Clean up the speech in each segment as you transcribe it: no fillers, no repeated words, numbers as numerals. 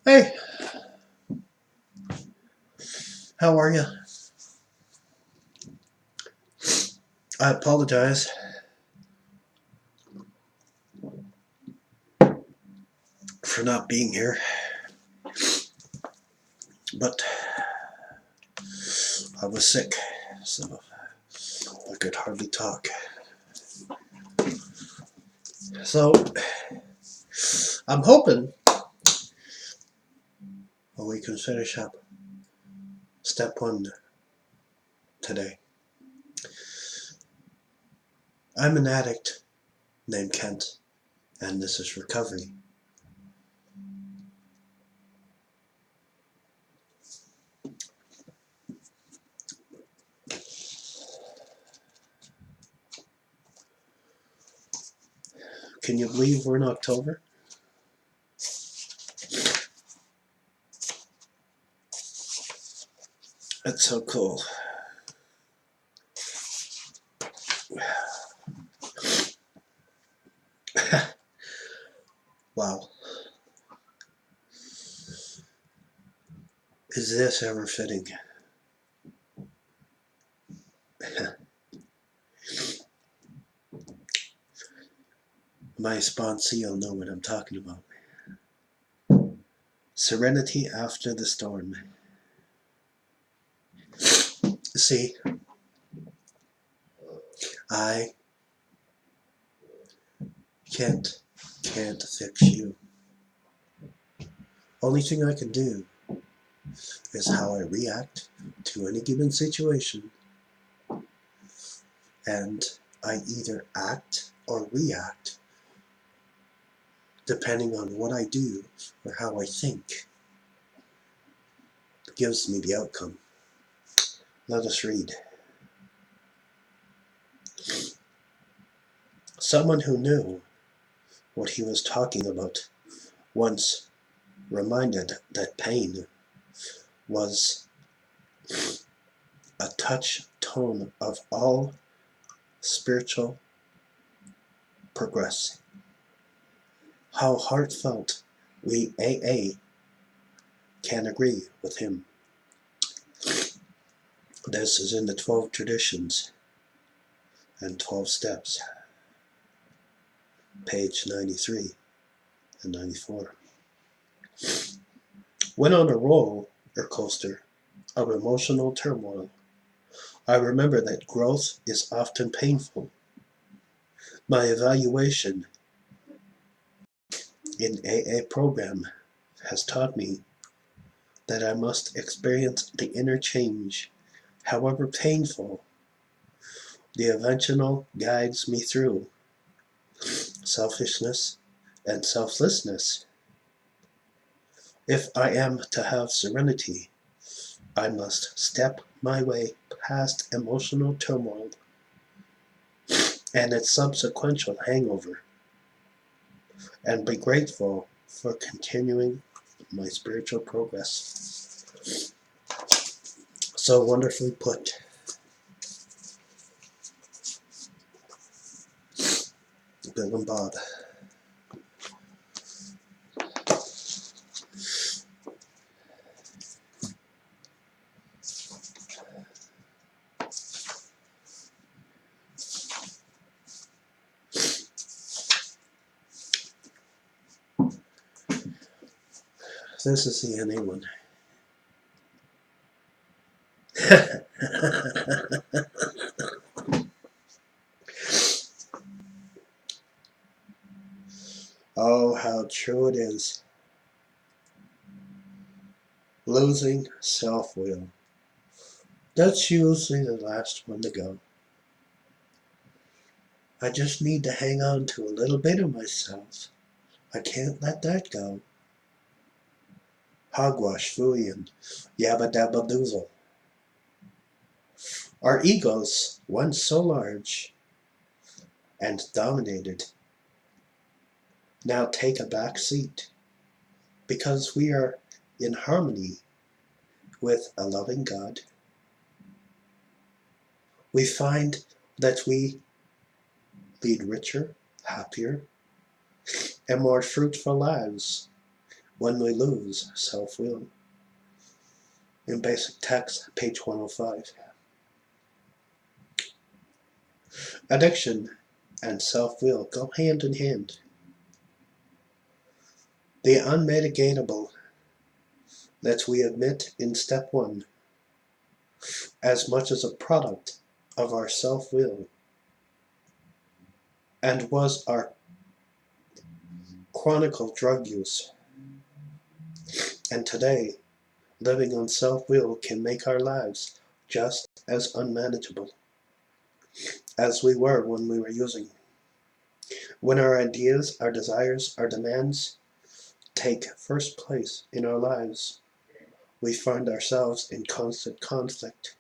Hey, how are you? I apologize for not being here, but I was sick, so I could hardly talk. So I'm hoping we can finish up step one today. I'm an addict named Kent, and this is recovery. Can you believe we're in October? It's so cool. Wow. Is this ever fitting? My sponsee will know what I'm talking about. Serenity after the storm. See, I can't fix you. Only thing I can do is how I react to any given situation, and I either act or react depending on what I do or how I think. It gives me the outcome. Let us read. Someone who knew what he was talking about once reminded that pain was a touchstone of all spiritual progress. How heartfelt we AA can agree with him. This is in the 12 traditions and 12 steps, page 93 and 94. When on a roller coaster of emotional turmoil, I remember that growth is often painful. My evaluation in AA program has taught me that I must experience the inner change, however painful. The eventual guides me through selfishness and selflessness. If I am to have serenity, I must step my way past emotional turmoil and its subsequent hangover, and be grateful for continuing my spiritual progress. So wonderfully put. Bill and Bob. This is the NA one. Oh, how true it is. Losing self-will. That's usually the last one to go. I just need to hang on to a little bit of myself. I can't let that go. Hogwash, phooey, and yabba dabba doozle. Our egos, once so large and dominated, now take a back seat because we are in harmony with a loving God. We find that we lead richer, happier, and more fruitful lives when we lose self-will. In basic text, page 105. Addiction and self-will go hand in hand. The unmitigatable that we admit in step 1, as much as a product of our self-will, and was our chronic drug use. And today, living on self-will can make our lives just as unmanageable as we were when we were using. When our ideas, our desires, our demands take first place in our lives, we find ourselves in constant conflict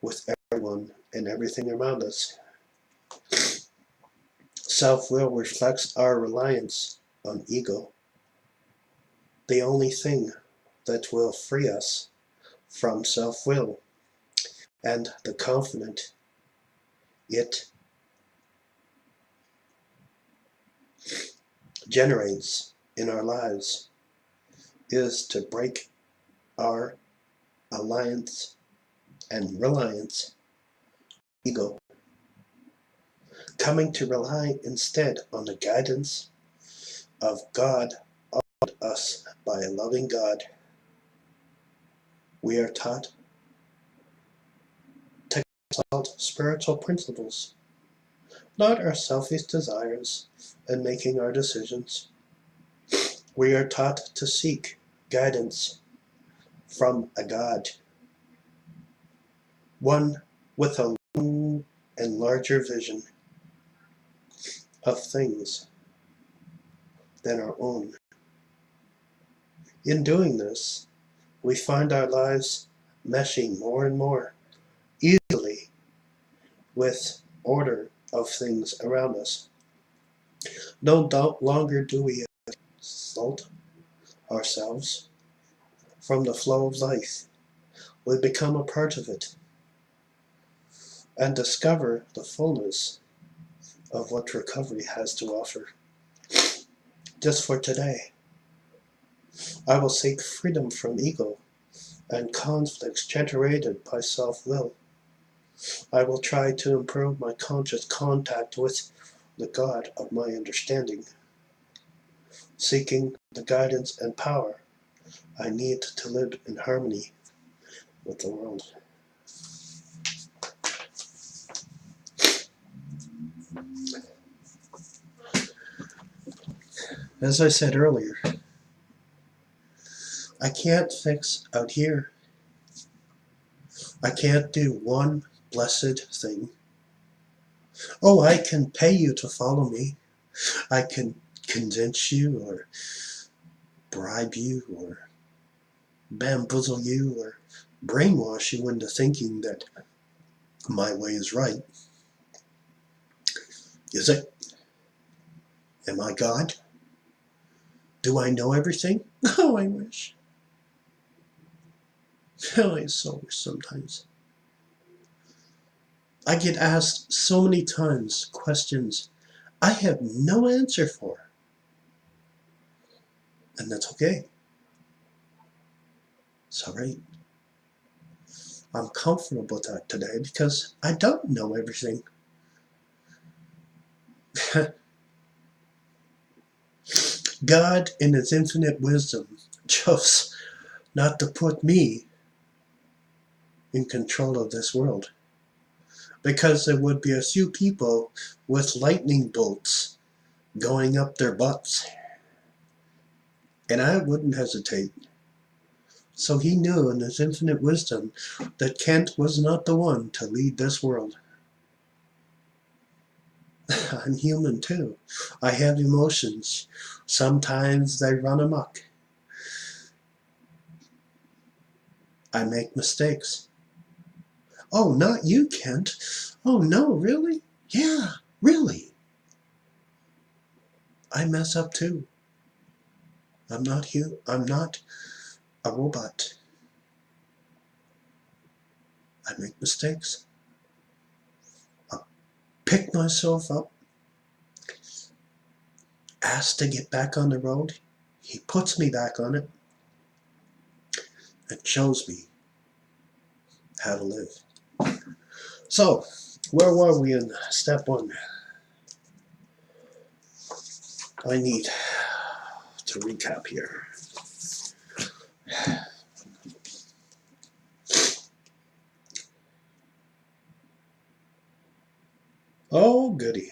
with everyone and everything around us. Self-will reflects our reliance on ego, the only thing that will free us from self-will, and the confidence it generates in our lives is to break our alliance and reliance on ego, coming to rely instead on the guidance of God offered us by a loving God. We are taught to consult spiritual principles, not our selfish desires in making our decisions. We are taught to seek guidance from a God, one with a long and larger vision of things than our own. In doing this, we find our lives meshing more and more easily with order of things around us. No longer do we exalt ourselves from the flow of life. We become a part of it and discover the fullness of what recovery has to offer. Just for today, I will seek freedom from ego and conflicts generated by self-will. I will try to improve my conscious contact with the God of my understanding, seeking the guidance and power I need to live in harmony with the world. As I said earlier, I can't fix out here. I can't do one blessed thing. Oh, I can pay you to follow me. I can convince you or bribe you or bamboozle you or brainwash you into thinking that my way is right. Is it? Am I God? Do I know everything? Oh, I wish. Oh, I so wish sometimes. I get asked so many times questions I have no answer for. And that's okay. It's all right. I'm comfortable with that today because I don't know everything. God, in His infinite wisdom, chose not to put me in control of this world, because there would be a few people with lightning bolts going up their butts, and I wouldn't hesitate. So He knew in His infinite wisdom that Kent was not the one to lead this world. I'm human too. I have emotions. Sometimes they run amok. I make mistakes. Oh, not you, Kent. Oh, no, really? Yeah, really. I mess up too. I'm not a robot. I make mistakes. I pick myself up, ask to get back on the road, He puts me back on it and shows me how to live. So, where were we in step 1? I need to recap here. Oh, goody.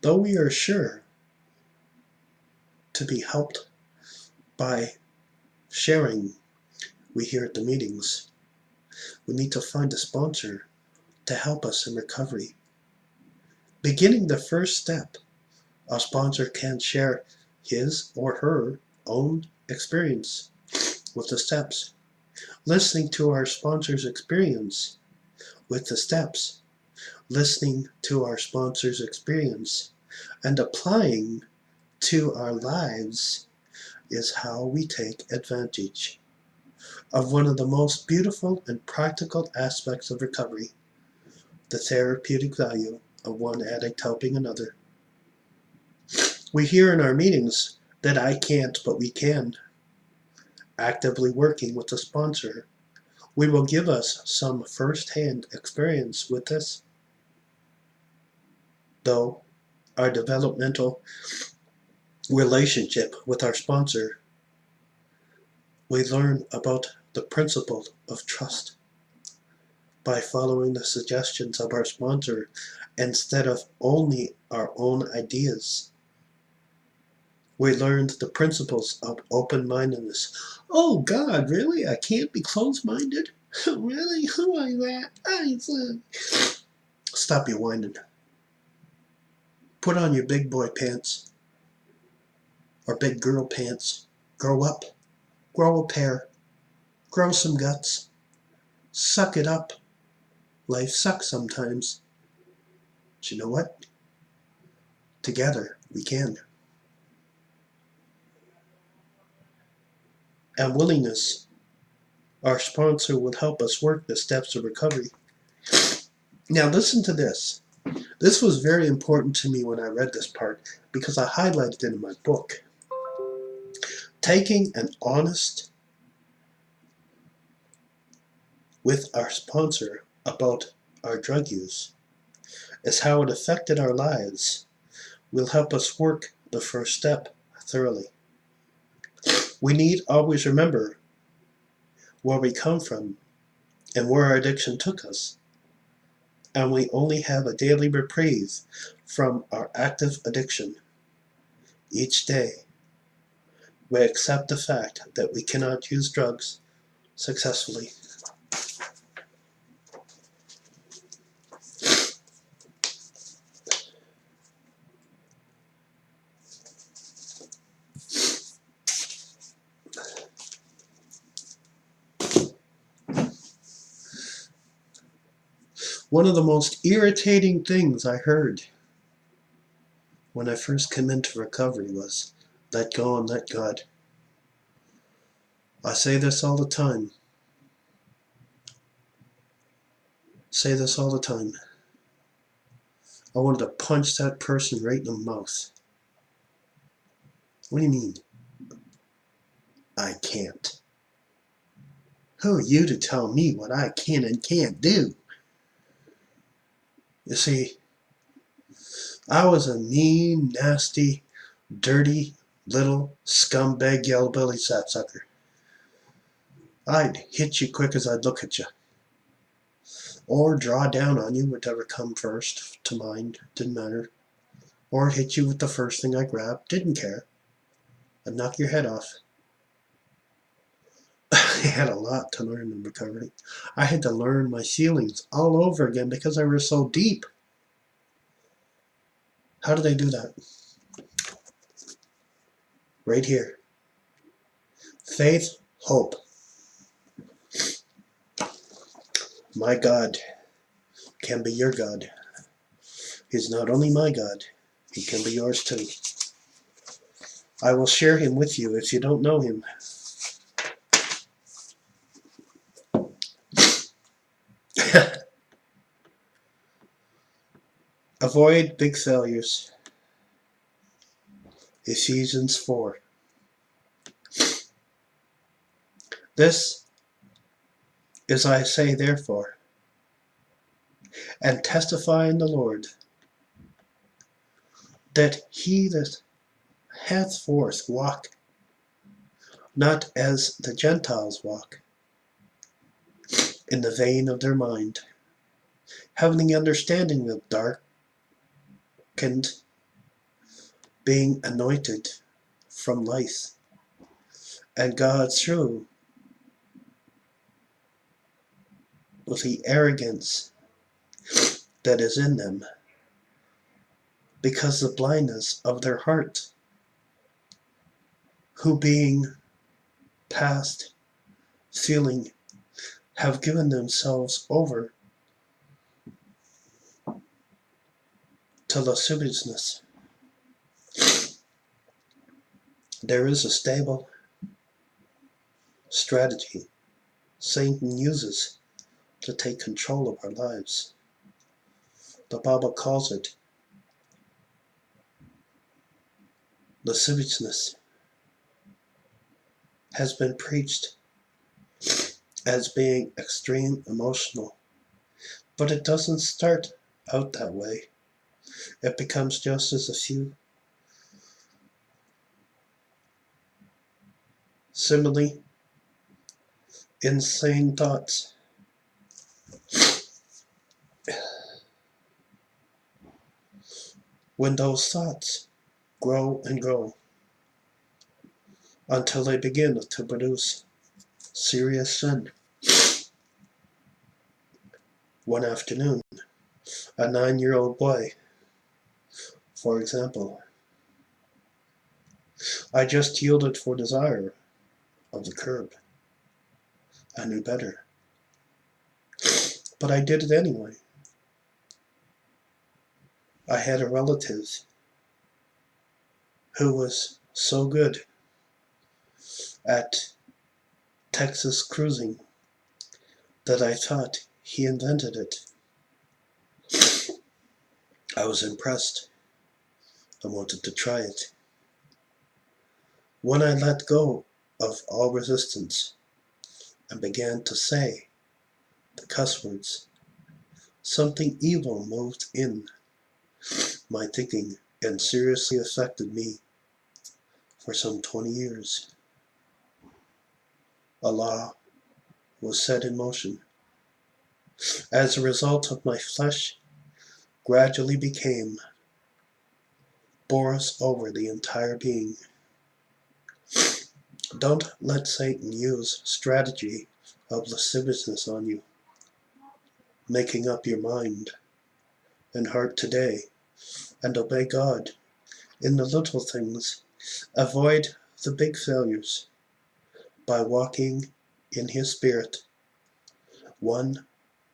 Though we are sure to be helped by sharing we hear at the meetings, we need to find a sponsor to help us in recovery. Beginning the first step, a sponsor can share his or her own experience with the steps. Listening to our sponsor's experience with the steps, listening to our sponsor's experience, and applying to our lives is how we take advantage of one of the most beautiful and practical aspects of recovery, the therapeutic value of one addict helping another. We hear in our meetings that I can't, but we can. Actively working with the sponsor, we will give us some first-hand experience with this. Though our developmental relationship with our sponsor, we learn about the principle of trust by following the suggestions of our sponsor instead of only our own ideas. We learned the principles of open-mindedness. Oh God, really? I can't be closed-minded? Really? Who are you at? Stop your whining. Put on your big boy pants. Or big girl pants. Grow up. Grow a pair. Grow some guts. Suck it up. Life sucks sometimes. But you know what? Together we can. And willingness. Our sponsor will help us work the steps of recovery. Now listen to this. This was very important to me when I read this part because I highlighted it in my book. Taking an honest with our sponsor about our drug use is how it affected our lives will help us work the first step thoroughly. We need always remember where we come from and where our addiction took us. And we only have a daily reprieve from our active addiction. Each day, we accept the fact that we cannot use drugs successfully. One of the most irritating things I heard when I first came into recovery was, let go and let God. I say this all the time. Say this all the time. I wanted to punch that person right in the mouth. What do you mean? I can't. Who are you to tell me what I can and can't do? You see, I was a mean, nasty, dirty, little, scumbag, yellow-bellied sapsucker. I'd hit you quick as I'd look at you. Or draw down on you, whatever come first to mind, didn't matter. Or hit you with the first thing I grabbed, didn't care. I'd knock your head off. I had a lot to learn in recovery. I had to learn my feelings all over again because they were so deep. How did I do that? Right here. Faith, hope. My God can be your God. He's not only my God, he can be yours too. I will share him with you if you don't know him. Avoid big failures. Ephesians 4. This is I say therefore, and testify in the Lord, that he that henceforth walk not as the Gentiles walk, in the vein of their mind, having the understanding of darkened, being anointed from life, and God through with the arrogance that is in them, because the blindness of their heart, who being past feeling have given themselves over to lasciviousness. There is a stable strategy Satan uses to take control of our lives. The Bible calls it lasciviousness. Has been preached as being extreme emotional, but it doesn't start out that way. It becomes just as a few seemingly insane thoughts. When those thoughts grow and grow until they begin to produce serious sin. One afternoon, a 9-year-old boy, for example, I just yielded for desire of the curb. I knew better, but I did it anyway. I had a relative who was so good at Texas cruising that I thought he invented it. I was impressed. I wanted to try it. When I let go of all resistance and began to say the cuss words, something evil moved in my thinking and seriously affected me for some 20 years. A law was set in motion. As a result of my flesh gradually became bore us over the entire being. Don't let Satan use strategy of lasciviousness on you, making up your mind and heart today, and obey God in the little things. Avoid the big failures by walking in His Spirit, one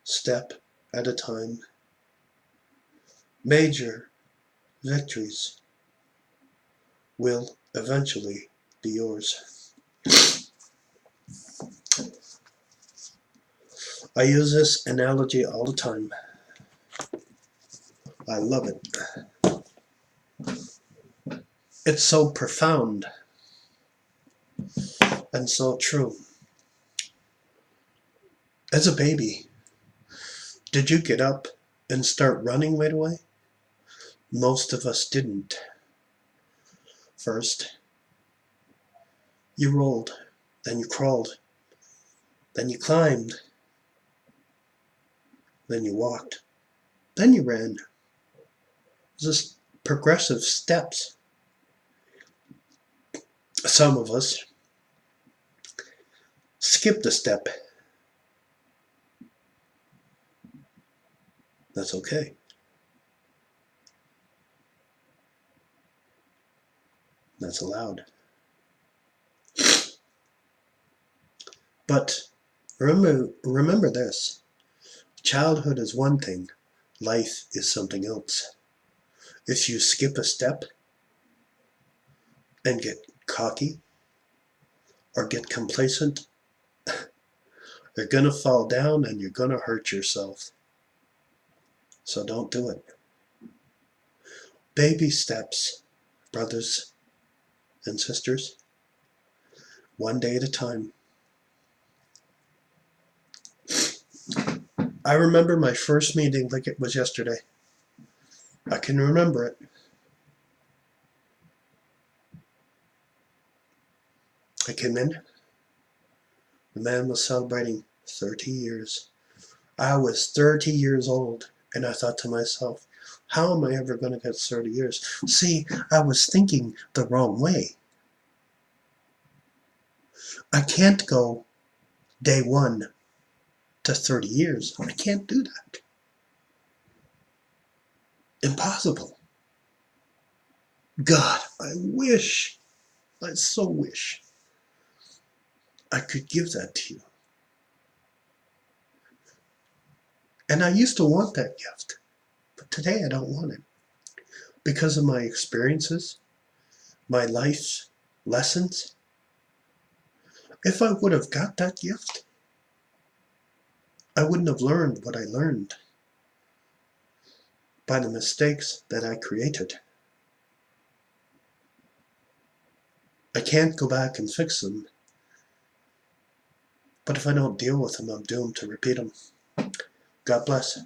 step at a time. Major victories will eventually be yours. I use this analogy all the time. I love it. It's so profound and so true. As a baby, did you get up and start running right away? Most of us didn't. First, you rolled, then you crawled, then you climbed, then you walked, then you ran. Just progressive steps. Some of us skipped a step. That's okay. That's allowed. But remember this. Childhood is one thing. Life is something else. If you skip a step and get cocky or get complacent, you're going to fall down and you're going to hurt yourself. So don't do it. Baby steps, brothers and sisters, one day at a time. I remember my first meeting like it was yesterday. I can remember it. I came in. The man was celebrating 30 years. I was 30 years old, and I thought to myself, how am I ever going to get 30 years? See, I was thinking the wrong way. I can't go day 1 to 30 years. I can't do that. Impossible. God, I so wish I could give that to you. And I used to want that gift, but today I don't want it. Because of my experiences, my life lessons, if I would have got that gift, I wouldn't have learned what I learned by the mistakes that I created. I can't go back and fix them, but if I don't deal with them, I'm doomed to repeat them. God bless.